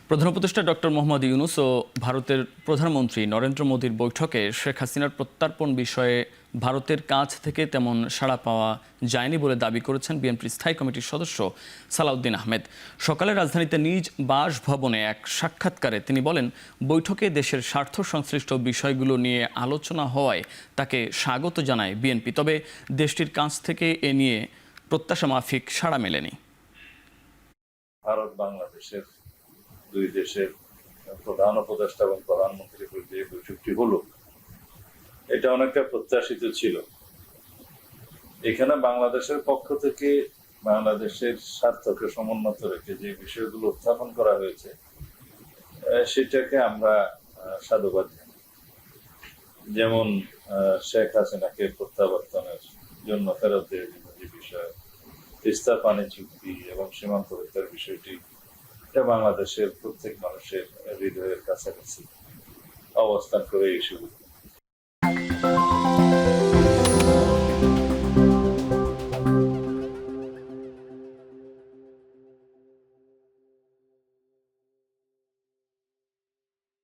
প্রধান উপদেষ্টা ডক্টর মোহাম্মদ ইউনূস ও ভারতের প্রধানমন্ত্রী নরেন্দ্র মোদীর বৈঠকে শেখ হাসিনার প্রত্যর্পণ বিষয়ে ভারতের কাছ থেকে তেমন সাড়া পাওয়া যায়নি বলে দাবি করেছেন বিএনপির স্থায়ী কমিটির সদস্য সালাউদ্দিন আহমেদ। সকালে রাজধানীতে নিজ বাসভবনে এক সাক্ষাৎকারে তিনি বলেন, বৈঠকে দেশের স্বার্থ সংশ্লিষ্ট বিষয়গুলো নিয়ে আলোচনা হওয়ায় তাকে স্বাগত জানায় বিএনপি। তবে দেশটির কাছ থেকে এ নিয়ে প্রত্যাশা মাফিক সাড়া মেলেনি। ভারত বাংলাদেশের দুই দেশের প্রধান উপদেষ্টা এবং প্রধানমন্ত্রীর যে বৈঠকটি হলো, এটা অনেকটা প্রত্যাশিত ছিল। এখানে বাংলাদেশের পক্ষ থেকে বাংলাদেশের স্বার্থকে সমুন্নত রেখে যে বিষয়গুলো উত্থাপন করা হয়েছে, সেটাকে আমরা সাধুবাদ জানাই। যেমন শেখ হাসিনাকে প্রত্যাবর্তনের জন্য ফেরত দেওয়ার জন্য যে বিষয়, তিস্তা পানি চুক্তি এবং সীমান্ত হত্যার বিষয়টি, এটা বাংলাদেশের প্রত্যেক মানুষের হৃদয়ের কাছাকাছি অবস্থান করে এই শুরু।